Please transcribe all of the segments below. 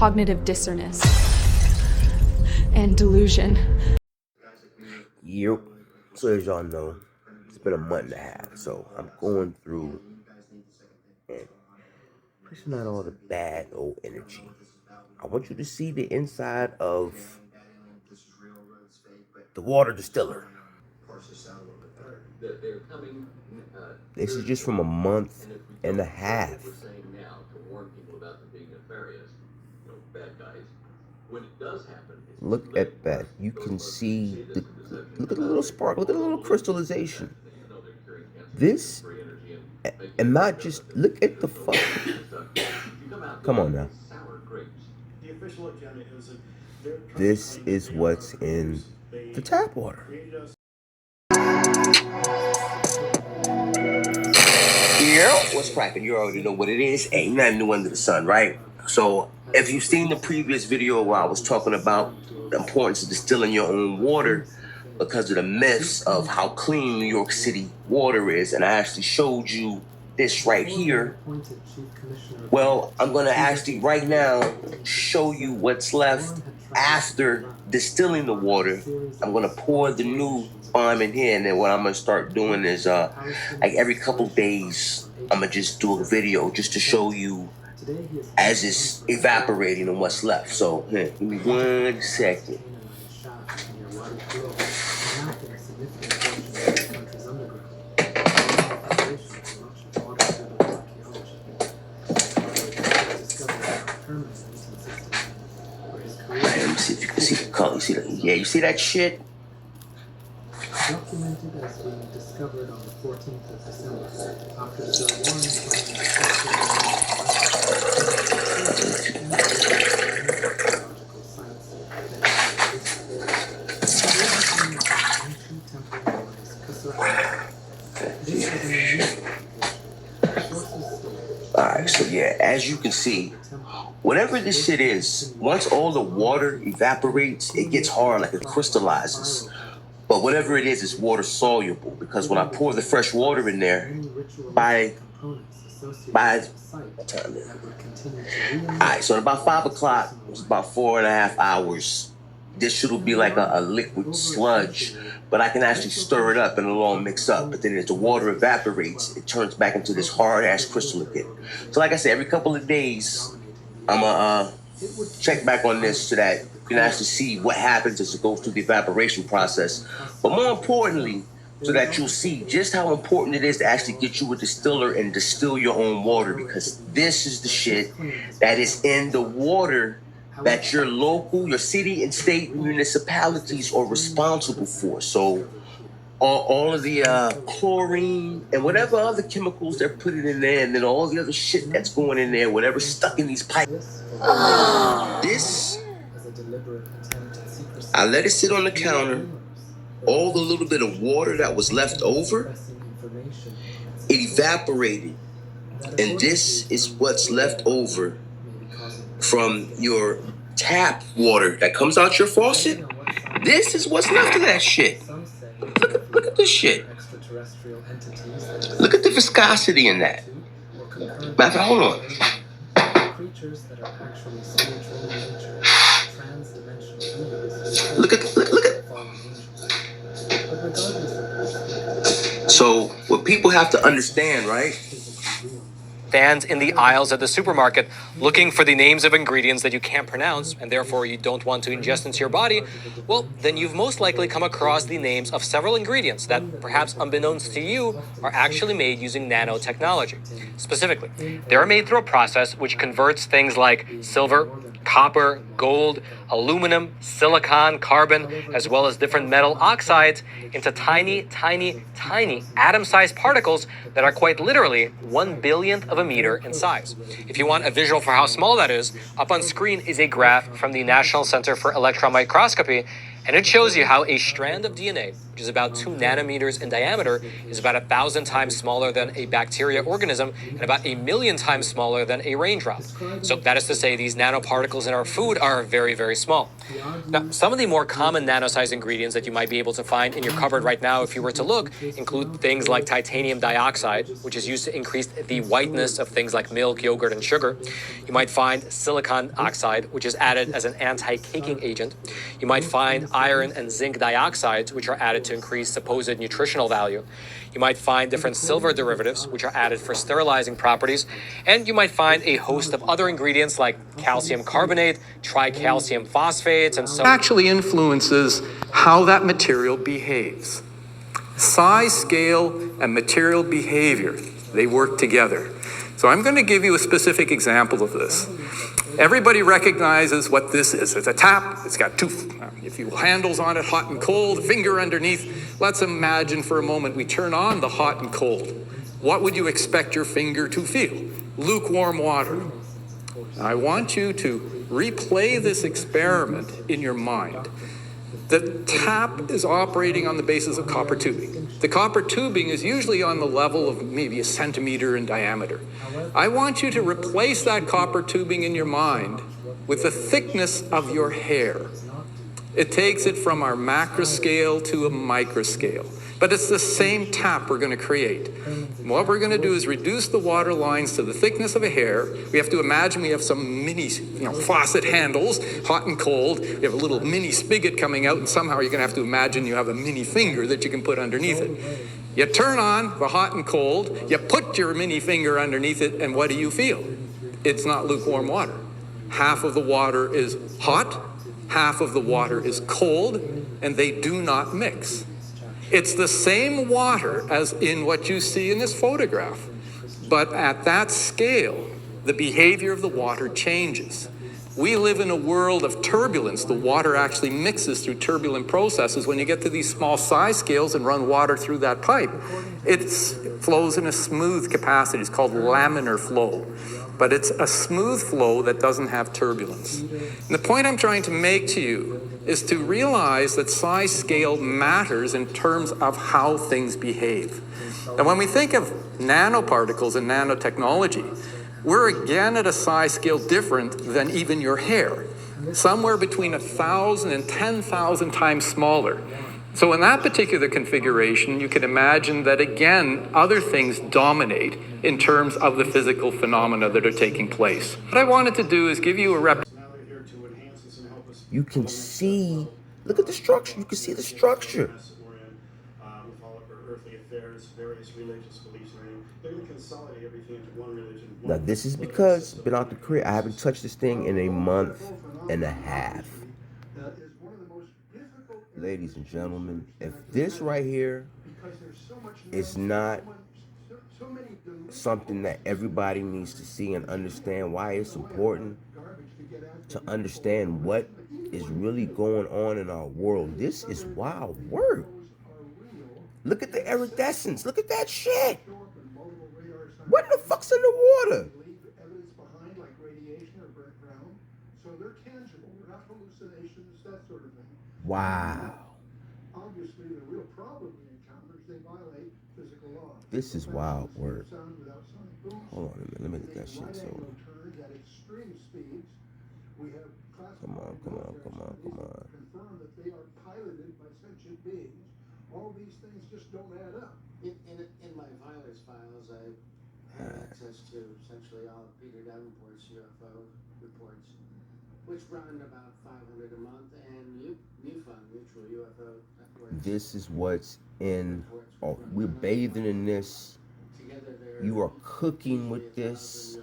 cognitive dissonance and delusion. Yep. So as y'all know, it's been a month and a half, so I'm going through and pushing out all the bad old energy. I want you to see the inside of the water distiller. This is just from a month and a half. Look at that. You can see look at the little spark, look at the little crystallization. This, and not just, look at the fuck. Come on now. This is what's in the tap water. Yeah, what's cracking? You already know what it is. Ain't nothing new under the sun, right? So, if you've seen the previous video where I was talking about the importance of distilling your own water because of the myths of how clean New York City water is, and I actually showed you this right here. Well, I'm going to actually right now show you what's left after distilling the water. I'm going to pour the new bomb in here, and then what I'm going to start doing is like every couple days, I'm going to just do a video just to show you as it's evaporating and what's left. So, give me 1 second. Let me see if you can see the color. You see that? Yeah, you see that shit? Documented as being discovered on the 14th of December after Sir Alright, so yeah, as you can see, whatever this shit is, once all the water evaporates, it gets hard, like it crystallizes. But whatever it is, it's water soluble, because when I pour the fresh water in there, by what time is it? Alright, so at about 5 o'clock, it's about 4.5 hours. This shit will be like a liquid sludge, but I can actually stir it up and it'll all mix up. But then as the water evaporates, it turns back into this hard-ass crystal again. So like I said, every couple of days, I'm gonna check back on this so that you can actually see what happens as it goes through the evaporation process. But more importantly, so that you'll see just how important it is to actually get you a distiller and distill your own water, because this is the shit that is in the water that your local, your city and state municipalities are responsible for. So all of the chlorine and whatever other chemicals they're putting in there, and then all the other shit that's going in there, whatever's stuck in these pipes. This, I let it sit on the counter. All the little bit of water that was left over, it evaporated. And this is what's left over from your tap water that comes out your faucet. This is what's left of that shit. Look at this shit. Look at the viscosity in that. Matter, hold on. Look at. So what people have to understand, right? Stands in the aisles at the supermarket looking for the names of ingredients that you can't pronounce and therefore you don't want to ingest into your body, well, then you've most likely come across the names of several ingredients that, perhaps unbeknownst to you, are actually made using nanotechnology. Specifically, they are made through a process which converts things like silver, copper, gold, aluminum, silicon, carbon, as well as different metal oxides into tiny, tiny, tiny atom-sized particles that are quite literally 1/1,000,000th of a meter in size. If you want a visual for how small that is, up on screen is a graph from the National Center for Electron Microscopy, And it shows you how a strand of DNA, which is about 2 nanometers in diameter, is about 1,000 times smaller than a bacteria organism and about 1,000,000 times smaller than a raindrop. So that is to say these nanoparticles in our food are very, very small. Now, some of the more common nano-sized ingredients that you might be able to find in your cupboard right now, if you were to look, include things like titanium dioxide, which is used to increase the whiteness of things like milk, yogurt, and sugar. You might find silicon oxide, which is added as an anti-caking agent. You might find iron and zinc dioxides, which are added to increase supposed nutritional value. You might find different silver derivatives, which are added for sterilizing properties. And you might find a host of other ingredients like calcium carbonate, tricalcium phosphates, and so on. Actually influences how that material behaves. Size, scale, and material behavior, they work together. So I'm going to give you a specific example of this. Everybody recognizes what this is. It's a tap. It's got two, if you will, handles on it, hot and cold, finger underneath. Let's imagine for a moment we turn on the hot and cold. What would you expect your finger to feel? Lukewarm water. I want you to replay this experiment in your mind. The tap is operating on the basis of copper tubing. The copper tubing is usually on the level of maybe 1 centimeter in diameter. I want you to replace that copper tubing in your mind with the thickness of your hair. It takes it from our macro scale to a micro scale. But it's the same tap we're going to create. What we're going to do is reduce the water lines to the thickness of a hair. We have to imagine we have some mini, faucet handles, hot and cold. We have a little mini spigot coming out, and somehow you're going to have to imagine you have a mini finger that you can put underneath it. You turn on the hot and cold, you put your mini finger underneath it, and what do you feel? It's not lukewarm water. Half of the water is hot, half of the water is cold, and they do not mix. It's the same water as in what you see in this photograph, but at that scale, the behavior of the water changes. We live in a world of turbulence. The water actually mixes through turbulent processes. When you get to these small size scales and run water through that pipe, it flows in a smooth capacity. It's called laminar flow. But it's a smooth flow that doesn't have turbulence. And the point I'm trying to make to you is to realize that size scale matters in terms of how things behave. And when we think of nanoparticles and nanotechnology, we're again at a size scale different than even your hair. Somewhere between 1,000 and 10,000 times smaller. So in that particular configuration, you can imagine that again, other things dominate in terms of the physical phenomena that are taking place. What I wanted to do is give you a You can see, look at the structure. You can see the structure. Now this is because been out the crib. I haven't touched this thing in a month and a half. Ladies and gentlemen, if this right here is not something that everybody needs to see and understand why it's important to understand what is really going on in our world. This is wild work. Look at the iridescence. Look at that shit. What the fuck's in the water? Wow. This is wild work. Hold on a minute. Let me get that shit so. Come on. All these things just don't add up. In my virus files, I had access to essentially all of Peter Davenport's UFO reports, which run about 500 a month, and MUFON, Mutual UFO Network. This is what's in. Oh, we're bathing in this. You are cooking with this.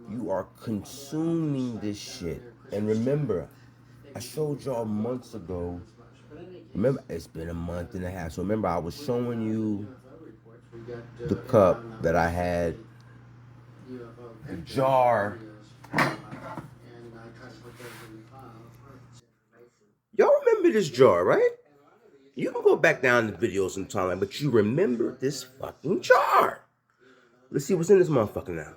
You are consuming this shit. And remember, I showed y'all months ago. Remember, it's been a month and a half. So remember, I was showing you the cup that I had, the jar. Y'all remember this jar, right? You can go back down the video sometime, but you remember this fucking jar. Let's see what's in this motherfucker now.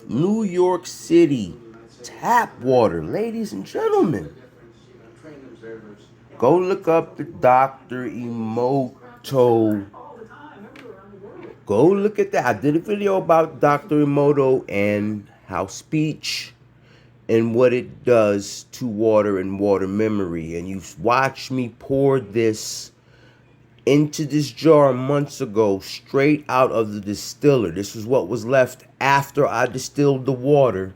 New York City. tap water, ladies and gentlemen. Go look up the Dr. Emoto. Go look at that. I did a video about Dr. Emoto and how speech and what it does to water and water memory. And you watched me pour this into this jar months ago, straight out of the distiller. This was what was left after I distilled the water.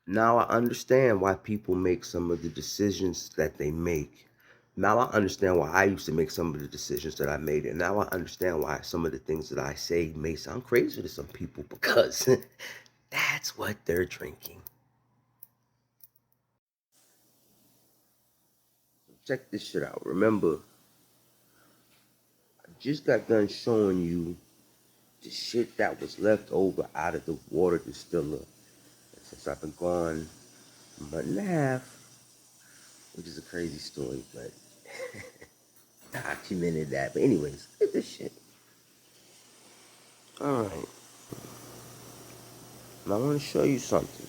Now I understand why people make some of the decisions that they make. Now I understand why I used to make some of the decisions that I made. And now I understand why some of the things that I say may sound crazy to some people, because that's what they're drinking. Check this shit out. Remember, I just got done showing you the shit that was left over out of the water distiller. And since I've been gone a month and a half, which is a crazy story, but documented that. But anyways, look at this shit. Alright. Now I want to show you something.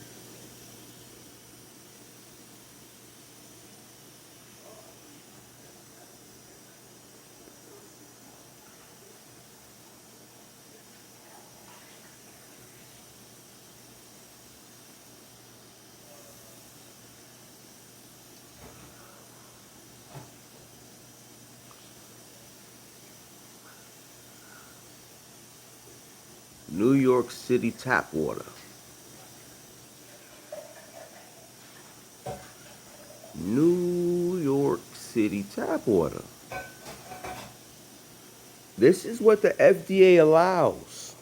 New York City tap water. New York City tap water. This is what the FDA allows.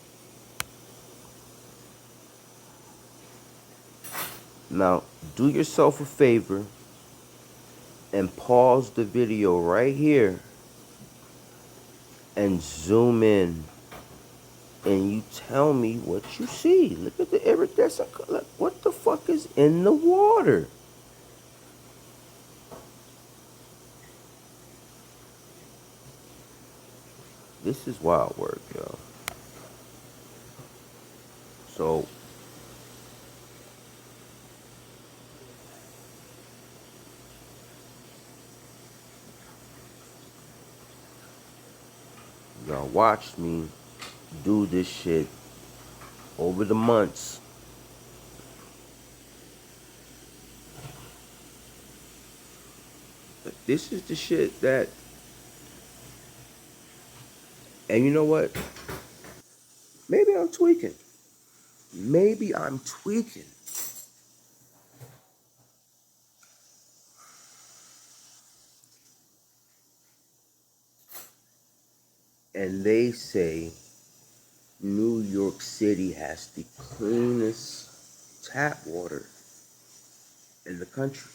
Now, do yourself a favor and pause the video right here and zoom in, and you tell me what you see. Look at the iridescent color. What the fuck is in the water? This is wild work, yo. So, y'all watched me do this shit over the months. But this is the shit that, and you know what? Maybe I'm tweaking. Maybe I'm tweaking. And they say New York City has the cleanest tap water in the country.